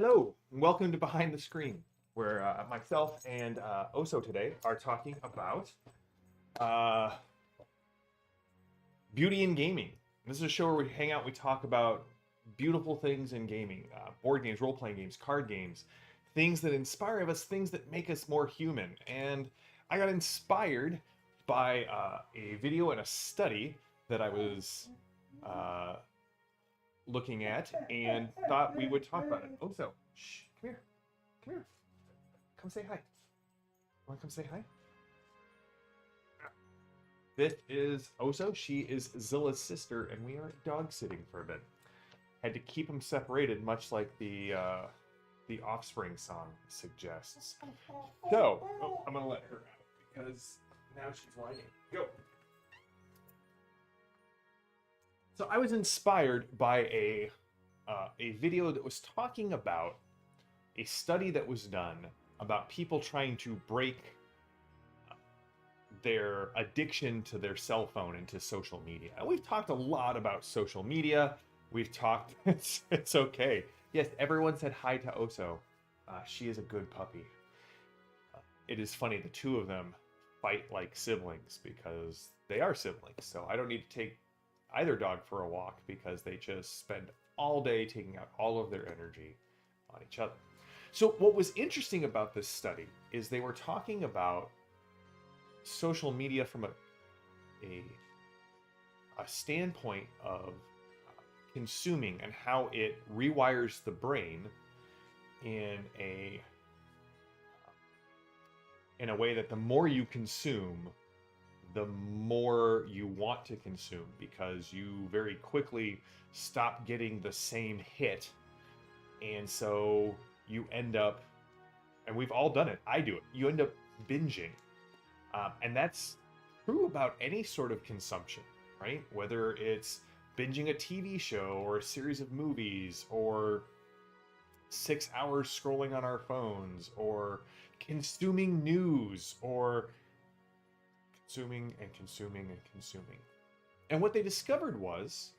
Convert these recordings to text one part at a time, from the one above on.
Hello, and welcome to Behind the Screen, where myself and Oso today are talking about uh, beauty in gaming. This is a show where we hang out, we talk about beautiful things in gaming, board games, role-playing games, card games, things that inspire us, things that make us more human. And I got inspired by a video and a study that I was uh, looking at and thought we would talk about it. Oso, shh, come here. Come here. Come say hi. Want to come say hi? This is Oso. She is Zilla's sister, and we are dog sitting for a bit. Had to keep them separated, much like the Offspring song suggests. So, I'm gonna let her out because now she's whining. Go. So I was inspired by a video that was talking about a study that was done about people trying to break their addiction to their cell phone and to social media. And we've talked a lot about social media. We've talked, it's okay. Yes, everyone said hi to Oso. She is a good puppy. It is funny, the two of them fight like siblings because they are siblings. So I don't need to take either dog for a walk because they just spend all day taking out all of their energy on each other. So what was interesting about this study is they were talking about social media from a standpoint of consuming and how it rewires the brain in a way that the more you consume, the more you want to consume because you very quickly stop getting the same hit. And so you end up, and we've all done it, I do it, you end up binging. And that's true about any sort of consumption, right? Whether it's binging a TV show or a series of movies or 6 hours scrolling on our phones or consuming news or consuming and consuming and consuming. And what they discovered was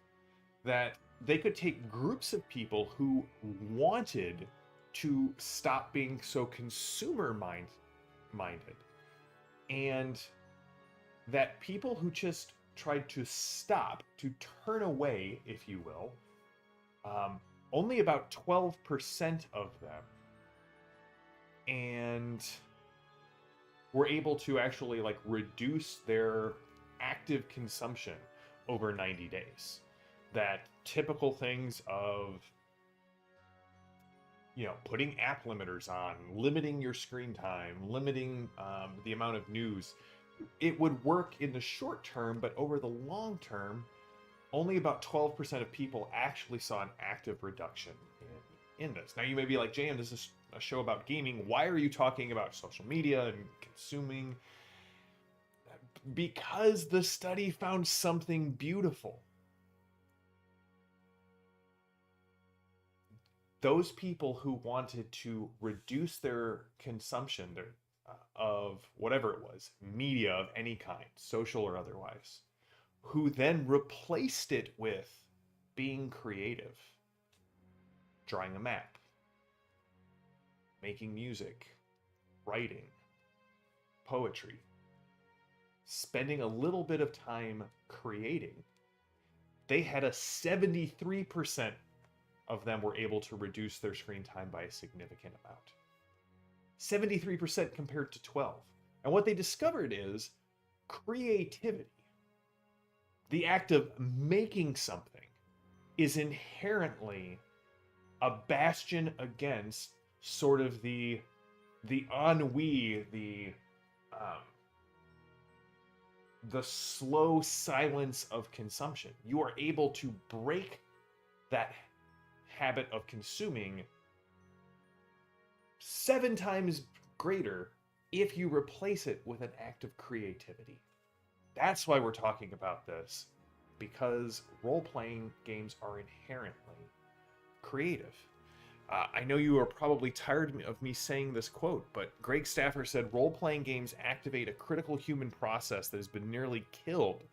that they could take groups of people who wanted to stop being so consumer minded, and that people who just tried to stop, to turn away, if you will, only about 12% of them, and were able to actually like reduce their active consumption over 90 days. That typical things of, you know, putting app limiters on, limiting your screen time, limiting the amount of news, it would work in the short term, but over the long term, only about 12% of people actually saw an active reduction in this. Now you may be like, JM, this is a show about gaming. Why are you talking about social media and consuming? Because the study found something beautiful. Those people who wanted to reduce their consumption of whatever it was, media of any kind, social or otherwise, who then replaced it with being creative, drawing a map, making music, writing, poetry, spending a little bit of time creating, they had a 73% of them were able to reduce their screen time by a significant amount. 73% compared to 12. And what they discovered is creativity, the act of making something, is inherently a bastion against sort of the ennui, the slow silence of consumption. You are able to break that habit of consuming 7 times greater if you replace it with an act of creativity. That's why we're talking about this, because role-playing games are inherently creative. I know you are probably tired of me saying this quote, but Greg Staffer said, role-playing games activate a critical human process that has been nearly killed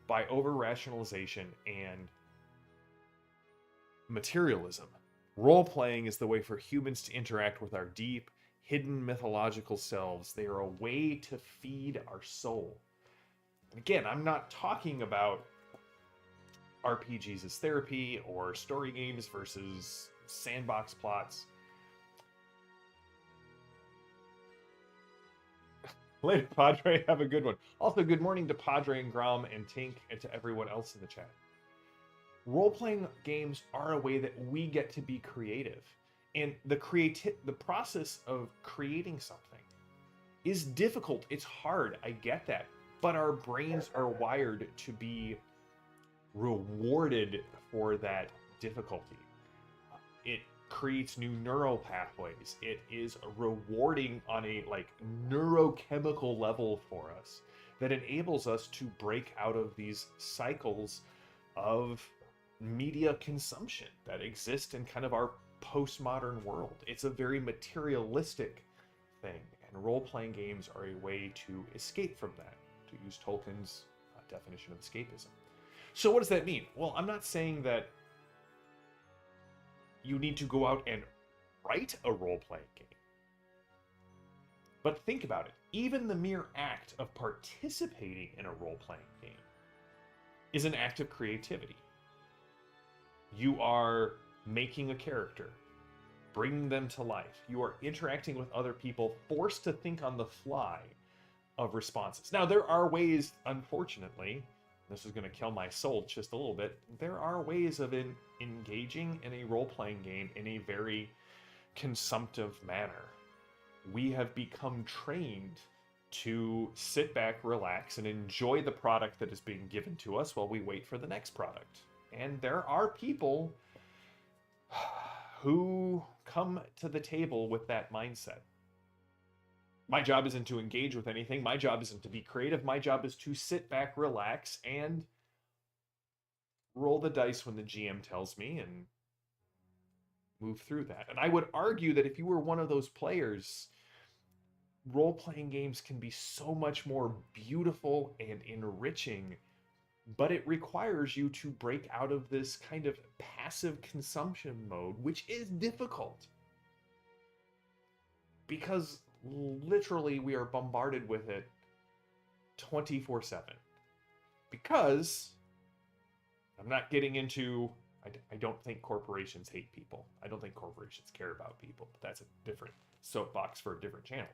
by over-rationalization and materialism. Role playing is the way for humans to interact with our deep, hidden mythological selves. They are a way to feed our soul. Again, I'm not talking about RPGs as therapy or story games versus sandbox plots. Later, Padre. Have a good one. Also, good morning to Padre and Grom and Tink and to everyone else in the chat. Role-playing games are a way that we get to be creative. And the process of creating something is difficult. It's hard. I get that. But our brains are wired to be rewarded for that difficulty. It creates new neural pathways. It is rewarding on a neurochemical level for us that enables us to break out of these cycles of media consumption that exist in kind of our postmodern world. It's a very materialistic thing, and role-playing games are a way to escape from that, to use Tolkien's definition of escapism. So what does that mean? Well, I'm not saying that you need to go out and write a role-playing game. But think about it. Even the mere act of participating in a role-playing game is an act of creativity. You are making a character, bringing them to life. You are interacting with other people, forced to think on the fly of responses. Now, there are ways, unfortunately, this is going to kill my soul just a little bit, there are ways of engaging in a role-playing game in a very consumptive manner. We have become trained to sit back, relax, and enjoy the product that is being given to us while we wait for the next product. And there are people who come to the table with that mindset. My job isn't to engage with anything. My job isn't to be creative. My job is to sit back, relax, and roll the dice when the GM tells me and move through that. And I would argue that if you were one of those players, role-playing games can be so much more beautiful and enriching, but it requires you to break out of this kind of passive consumption mode, which is difficult. Because literally we are bombarded with it 24/7. Because I'm not getting into, I don't think corporations hate people. I don't think corporations care about people, but that's a different soapbox for a different channel.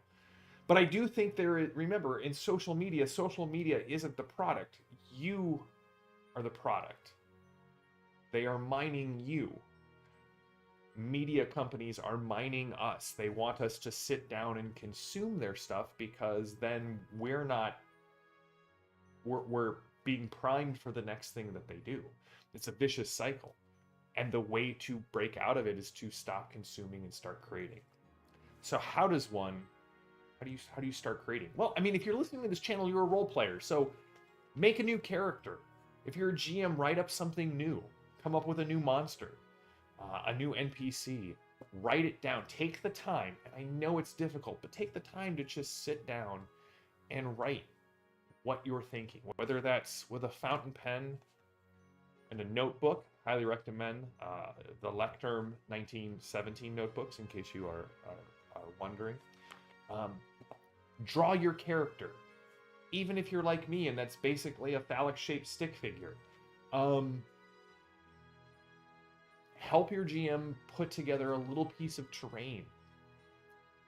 But I do think remember, in social media isn't the product. You are the product. They are mining you. Media companies are mining us. They want us to sit down and consume their stuff because then we're being primed for the next thing that they do. It's a vicious cycle. And the way to break out of it is to stop consuming and start creating. So how do you start creating? Well, I mean, if you're listening to this channel, you're a role player. So make a new character. If you're a GM, write up something new. Come up with a new monster, a new NPC. Write it down. Take the time. And I know it's difficult, but take the time to just sit down and write what you're thinking. Whether that's with a fountain pen and a notebook, highly recommend the Lecterm 1917 notebooks, in case you are wondering. Draw your character. Even if you're like me and that's basically a phallic-shaped stick figure. Help your GM put together a little piece of terrain.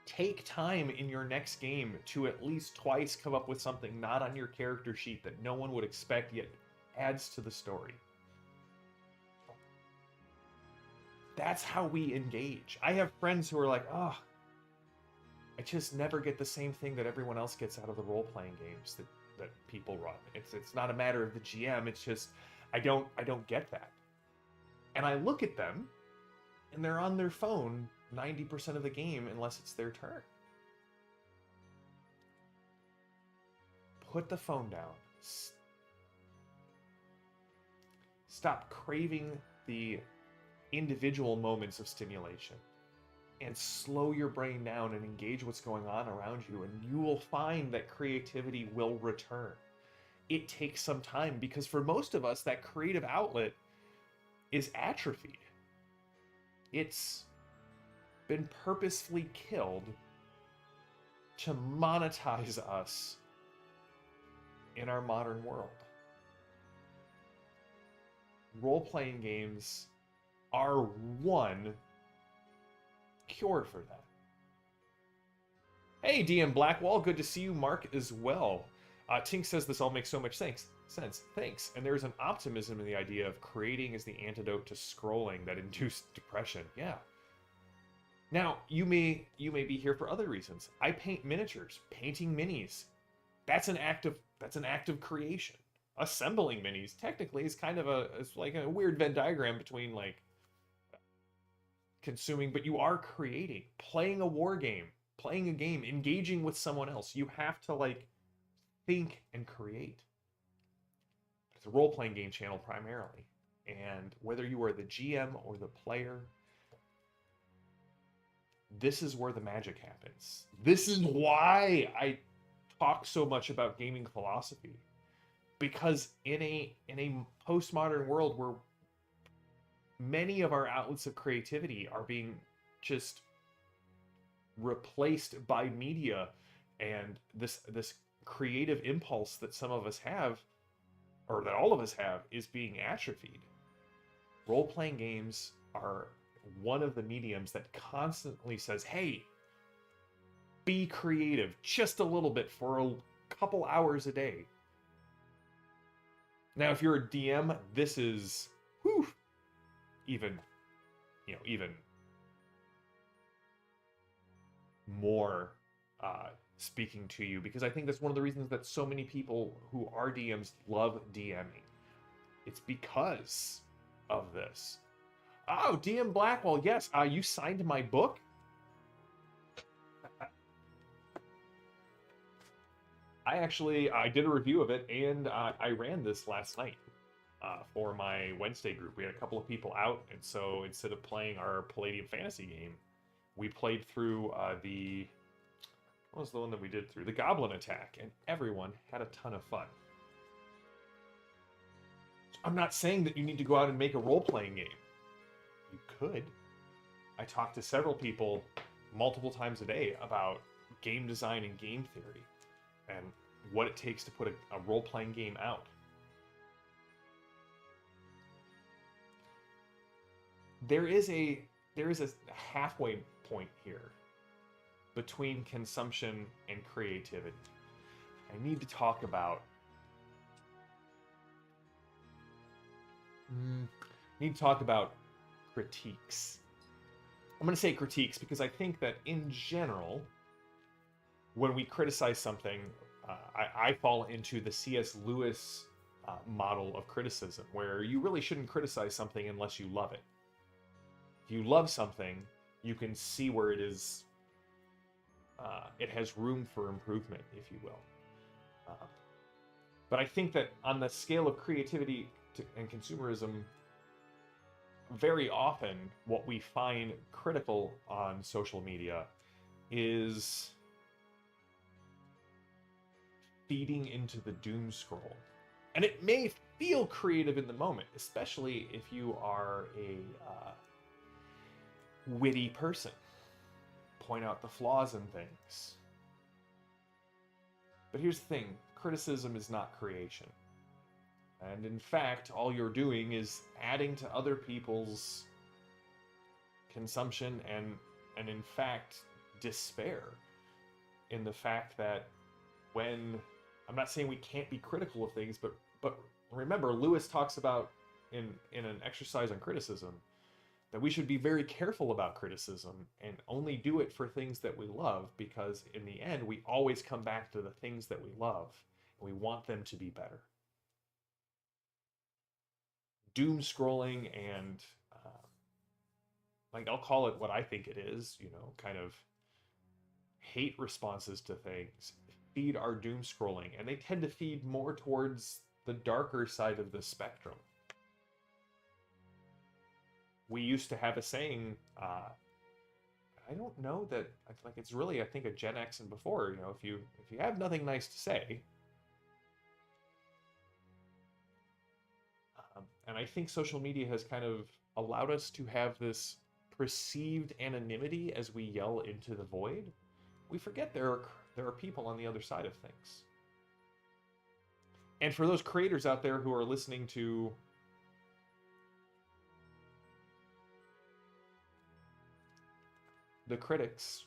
Take time in your next game to at least twice come up with something not on your character sheet that no one would expect, yet adds to the story. That's how we engage. I have friends who are like, oh, I just never get the same thing that everyone else gets out of the role-playing games that people run. It's not a matter of the GM. It's just I don't get that. And I look at them, and they're on their phone 90% of the game unless it's their turn. Put the phone down. Stop craving the individual moments of stimulation. And slow your brain down and engage what's going on around you, and you will find that creativity will return. It takes some time, because for most of us, that creative outlet is atrophied. It's been purposefully killed to monetize us in our modern world. Role-playing games are one cure for that. Hey, DM Blackwall, good to see you. Mark as well. Tink says this all makes so much sense. Thanks. And there's an optimism in the idea of creating as the antidote to scrolling that induced depression. Yeah. Now, you may be here for other reasons. I paint miniatures, painting minis. That's an act of creation. Assembling minis technically is kind of it's like a weird Venn diagram between like consuming, but you are creating, playing a war game, playing a game, engaging with someone else. You have to like think and create. It's a role-playing game channel primarily. And whether you are the GM or the player, this is where the magic happens. This is why I talk so much about gaming philosophy. Because in a postmodern world where many of our outlets of creativity are being just replaced by media, and this creative impulse that some of us have, or that all of us have, is being atrophied. Role-playing games are one of the mediums that constantly says, hey, be creative just a little bit for a couple hours a day. Now, if you're a DM, this is even more speaking to you, because I think that's one of the reasons that so many people who are DMs love DMing. It's because of this. Oh, DM Blackwell, yes, you signed my book? I did a review of it, and I ran this last night for my Wednesday group. We had a couple of people out, and so instead of playing our Palladium Fantasy game, we played through what was the one that we did through? The Goblin Attack, and everyone had a ton of fun. I'm not saying that you need to go out and make a role-playing game. You could. I talk to several people multiple times a day about game design and game theory, and what it takes to put a role-playing game out. There is a halfway point here between consumption and creativity. I need to talk about critiques. I'm going to say critiques because I think that in general, when we criticize something, I fall into the C.S. Lewis model of criticism, where you really shouldn't criticize something unless you love it. If you love something, you can see where it is. It has room for improvement, if you will. But I think that on the scale of creativity and consumerism, very often what we find critical on social media is feeding into the doom scroll. And it may feel creative in the moment, especially if you are a witty person. Point out the flaws in things. But here's the thing, criticism is not creation. And in fact, all you're doing is adding to other people's consumption and in fact, despair in the fact that when, I'm not saying we can't be critical of things, but remember, Lewis talks about in an exercise on criticism that we should be very careful about criticism and only do it for things that we love, because in the end, we always come back to the things that we love and we want them to be better. Doom scrolling and I'll call it what I think it is, kind of hate responses to things feed our doom scrolling, and they tend to feed more towards the darker side of the spectrum. We used to have a saying, I don't know that, it's really, I think, a Gen X and before, if you have nothing nice to say, and I think social media has kind of allowed us to have this perceived anonymity as we yell into the void, we forget there are people on the other side of things. And for those creators out there who are listening to the critics,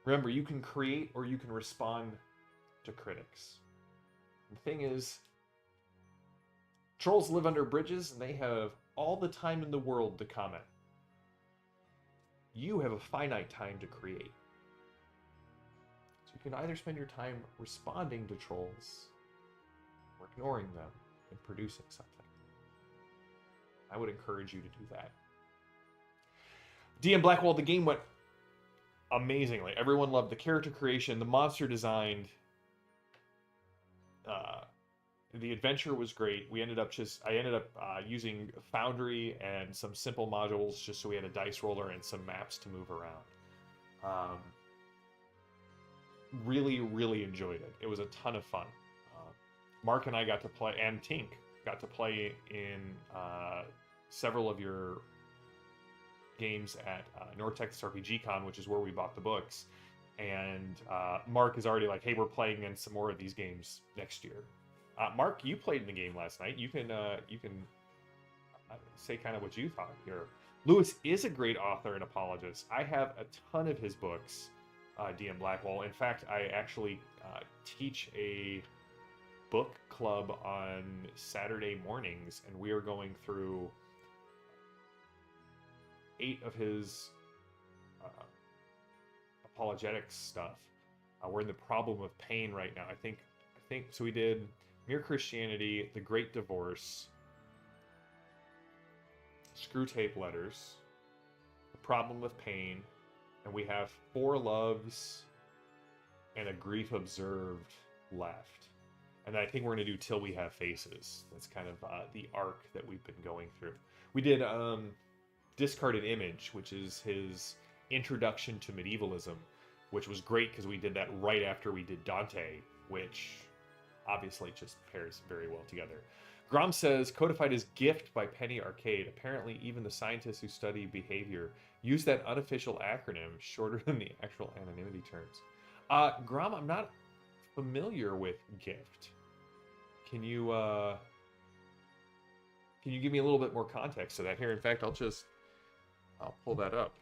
remember, you can create or you can respond to critics. The thing is, trolls live under bridges and they have all the time in the world to comment. You have a finite time to create. So you can either spend your time responding to trolls or ignoring them and producing something. I would encourage you to do that. DM Blackwall, the game went amazingly. Everyone loved the character creation, the monster design. The adventure was great. I ended up using Foundry and some simple modules just so we had a dice roller and some maps to move around. Really, really enjoyed it. It was a ton of fun. Mark and I got to play, and Tink got to play in several of your games at North Texas RPG Con, which is where we bought the books. And Mark is already like, hey, we're playing in some more of these games next year. Mark, you played in the game last night. You can say kind of what you thought here. Lewis is a great author and apologist. I have a ton of his books, DM Blackwall. In fact, I actually teach a book club on Saturday mornings, and we are going through 8 of his apologetics stuff. We're in the problem of pain right now. I think so. We did Mere Christianity, The Great Divorce, Screw Tape Letters, The Problem of Pain, and we have 4 Loves and A Grief Observed left. And I think we're going to do Till We Have Faces. That's kind of the arc that we've been going through. We did Discarded Image, which is his introduction to medievalism, which was great because we did that right after we did Dante, which obviously just pairs very well together. Grom says, codified as Gift by Penny Arcade. Apparently, even the scientists who study behavior use that unofficial acronym, shorter than the actual anonymity terms. Grom, I'm not familiar with Gift. Can you give me a little bit more context to that here? In fact, I'll pull that up.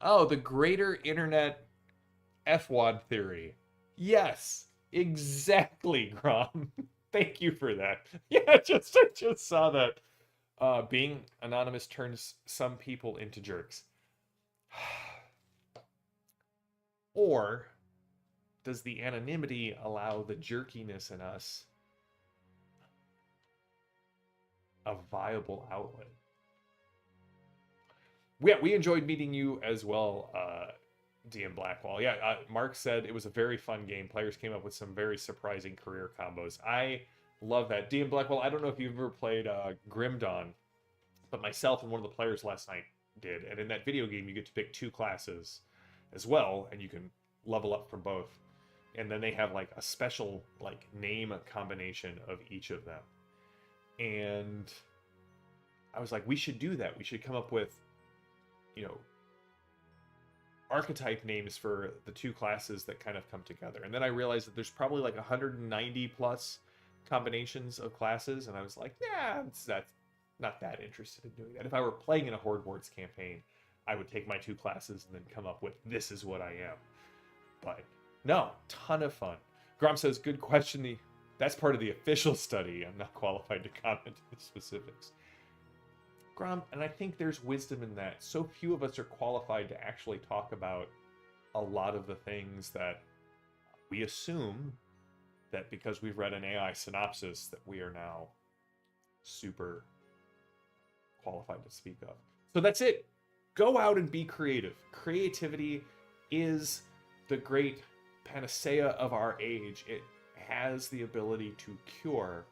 Oh, the greater internet FWAD theory. Yes, exactly, Grom. Thank you for that. Yeah, I just saw that. Being anonymous turns some people into jerks. Or does the anonymity allow the jerkiness in us a viable outlet? Yeah, we enjoyed meeting you as well, DM Blackwall. Yeah, Mark said it was a very fun game. Players came up with some very surprising career combos. I love that. DM Blackwall, I don't know if you've ever played Grim Dawn, but myself and one of the players last night did. And in that video game, you get to pick 2 classes as well, and you can level up from both. And then they have like a special like name combination of each of them. And I was like, we should do that. We should come up with, archetype names for the 2 classes that kind of come together. And then I realized that there's probably like 190 plus combinations of classes, and I was like, yeah, that's not that interested in doing that. If I were playing in a Horde Wars campaign, I would take my 2 classes and then come up with, this is what I am. But no, ton of fun. Grom says, good question. That's part of the official study. I'm not qualified to comment on the specifics. Grom, and I think there's wisdom in that. So few of us are qualified to actually talk about a lot of the things that we assume that because we've read an AI synopsis that we are now super qualified to speak of. So that's it. Go out and be creative. Creativity is the great panacea of our age. It has the ability to cure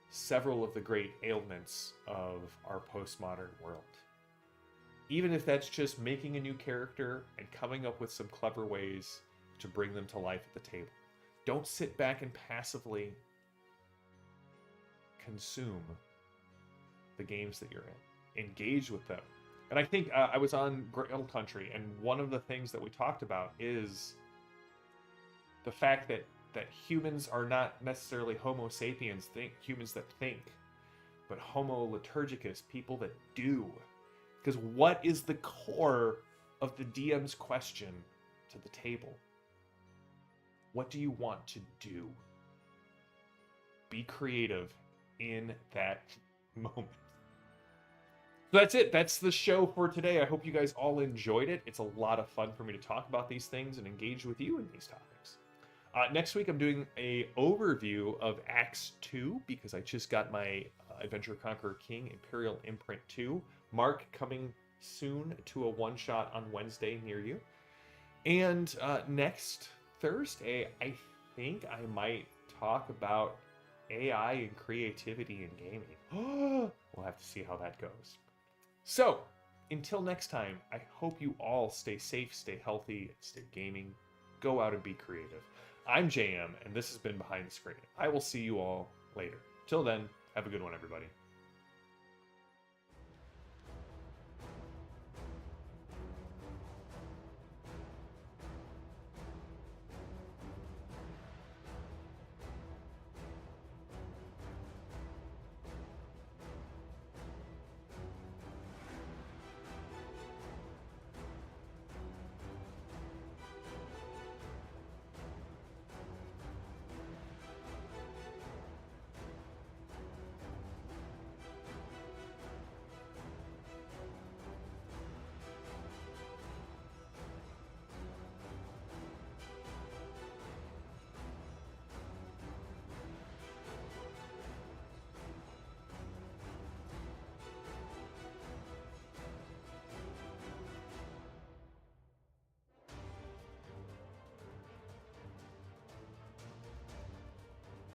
several of the great ailments of our postmodern world. Even if that's just making a new character and coming up with some clever ways to bring them to life at the table. Don't sit back and passively consume the games that you're in. Engage with them. And I think I was on Grail Country, and one of the things that we talked about is the fact that humans are not necessarily Homo sapiens, humans that think, but Homo liturgicus, people that do. Because what is the core of the DM's question to the table? What do you want to do? Be creative in that moment. So that's it. That's the show for today. I hope you guys all enjoyed it. It's a lot of fun for me to talk about these things and engage with you in these topics. Next week, I'm doing a overview of Acts 2 because I just got my Adventure Conqueror King Imperial Imprint 2. Mark coming soon to a one-shot on Wednesday near you. And next Thursday, I think I might talk about AI and creativity in gaming. We'll have to see how that goes. So, until next time, I hope you all stay safe, stay healthy, stay gaming. Go out and be creative. I'm JM, and this has been Behind the Screen. I will see you all later. Till then, have a good one, everybody.